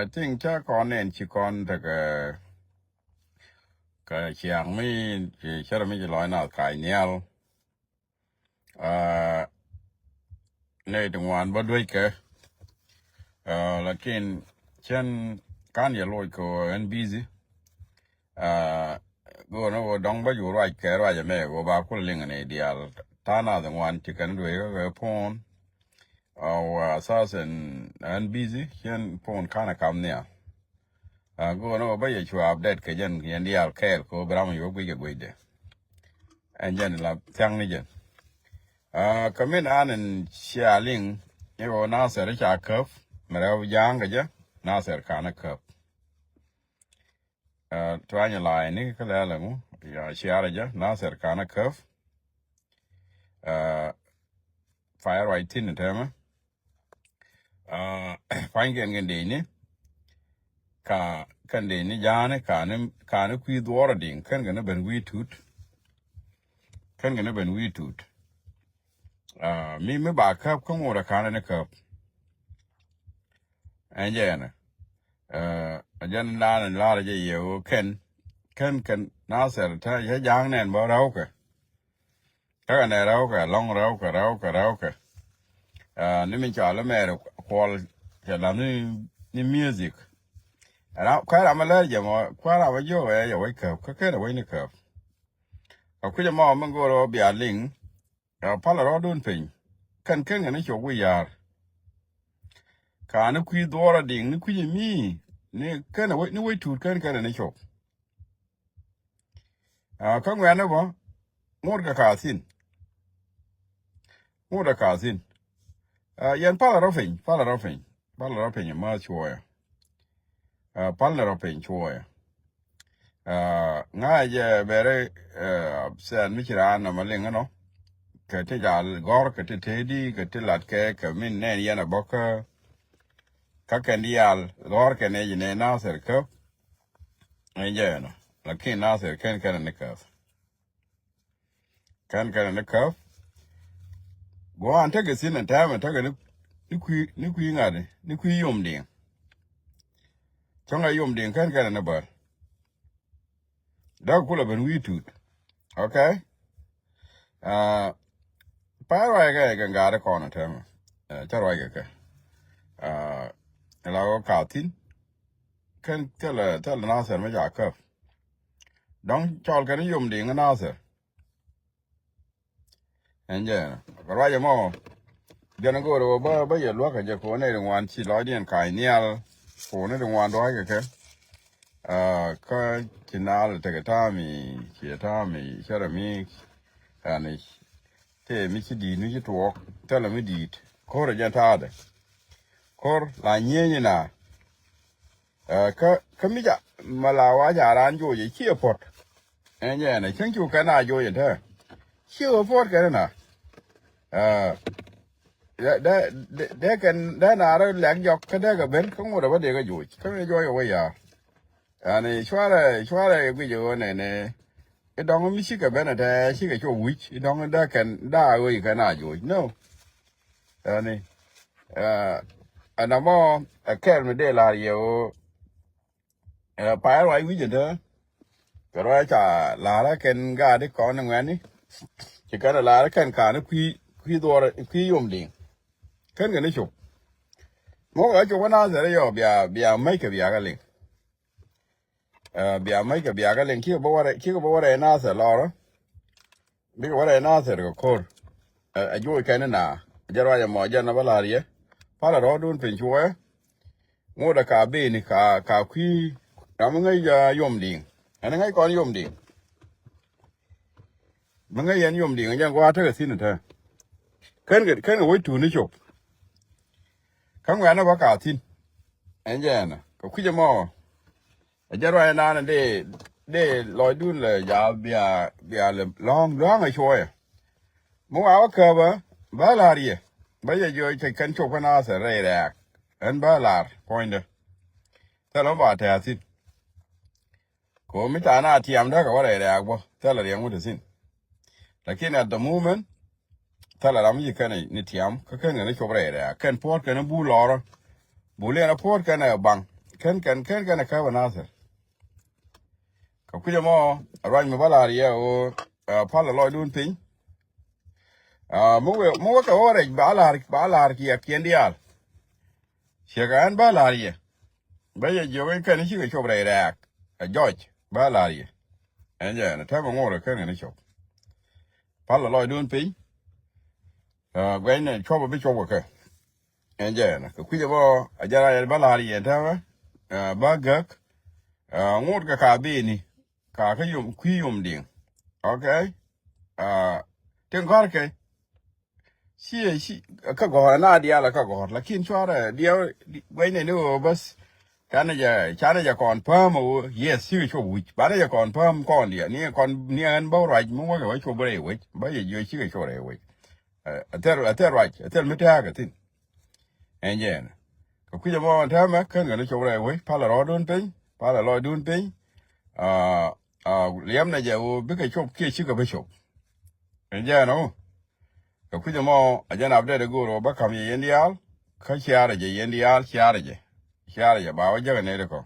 I think cha con en chi con ta ka chiang mi chi cha mi loi na kai nial nei dong wan ba doi ke lakin chen kan ye loi ko en busy go no dong ba yu right ke ra ja me go ba ku ling ne dial ta na dong wan chi kan doi ga pon en busy chen pon kana kam ne go no ba ye chu update ke jen yen dial ke ko bram yo gwi ge gwi de en jen la tyang ni jen kamin anen shaling yo na ser cha kaf mera yang ge je na ser kana kaf twanya lai ni ka la mu ya share je na ser kana kaf fire right tin tema fine gen de ni ka kan de ni jane kana kwi dwora din kan ga na ben wi tut kan ga na ben wi tut me ba kap ko ngora kana ne kap anjena ajan la la je yo ken naser ta ya jang nen bo rau ka ne rau ka ni min cha la me kwal ya la ni music ra ka ra ma la je mo kwa ra ba jo ya wai ka ke da wai ni kap ku ja mo man go ro bia ling pa la ro dun pin ken ni cho wi yar kana kwi dora ding ni kwi mi ni kana ni wai tut kana ni chok ka ngwa na bo ngor ka sin yan pala rofin ma choya pala rofin choya nga je bere sen mi kira na malinga no ka te jal gor ka te tedi ka te lat ka min ne yana boka ka kan dial gor ka ne ne na ser ka je no lakin na ser kan ne ka kan ne ka go an ta ga sin ta ma ta ga ni kwi ngade ni kwi yom ding chonga yom ding kan na ba da kula ben wi tut okay pa ra ga ngade ko na ta ma ta ra ga la go ka tin kan tela na ser ma ja ka dong chol kan yom ding na ser enje ko ra ja mo jana go ro ba ye lo ka je ko ne wan chi lo dien kai nial ko ne wan do ga ka kinal te ta mi shara mi ani te mi chi di ni to tela mi di ko re ja ta de kor la nye na ka mi ja malawa ja ran jo ye chi pot enje ne chen chu ka na jo ye te chi pot ka na de kan da na ra lang jok ka da ga ben không ngồi đó để cái juice cái này joy away ya ani chwara cái jo ne cái dong mi shi ka ben da shi ka cho which dong da kan da oi ka na juice no ani anamo a ker me de la yo pa ra wi je da ka ra cha la ra ken ga de ko na ngani chỉ cái là ken ka na kwi do kwi yom ding kan ga ni chụp mo ga cho na giờ yo bia mai ka bia ga ling bia mai ka bia ga ling ki bo wa na sa lo bi ko wa na sa ko a jo ka na jara ya mo ja na bala rie para ro dun pin chue mo da ka be ni ka kwi am ngai ya yom ding ana ngai kon yom ding ma ngai yan yom ding ja kwa ta sin ta kan ga wai tu ni chụp kan wa na ba ka tin enje na ko ku je mo jara na de loi dun le ya bia le long a chue mo a ka ba la rie ba ye jo te kan chụp na sa re ra en ba la point ta lo ba ta tin ko mi ta na tiam da ka wa re ra bo ta la yang mu sin lakini at the moment ta la ram yi kan ni tiam ka kan ne chụp re ra kan pot kan bu lor bu le na pot kan bang ken na ka wana sa ka ku mo ran me bala ri o pa la lo dun pin mo ka ore bala ki ya kendial shegan bala ri ba ye jo kan ni shi ka chobre rak a George bala ri anja na ta mo ngore kan ni chop pa la lo dun pin gwen ne chobo bi chobo ka anja na ka ku mo ajara ya bala ri ta ba gak ngot ka bi ni ka yum ding okay ten kar ke si ka go na dia la ka go la kin chwara dia wai ne no bas kana ja kon pam o yes si cho wi ba ja kon pam kon dia ni kon ni an ba ra mu wa cho bre wi ba ye yo si cho re wi ater mi ta ga tin enjen ko ku mo ta ma kan ga cho re wi pa la ro dun pin pa la lo dun pin liam na ja o bi ka cho ke si ka ba cho enjen no ka ku mo ajana abde de goro ba kam ye yendial ka chiara je yendial chiara je ba wa jaga ne de ko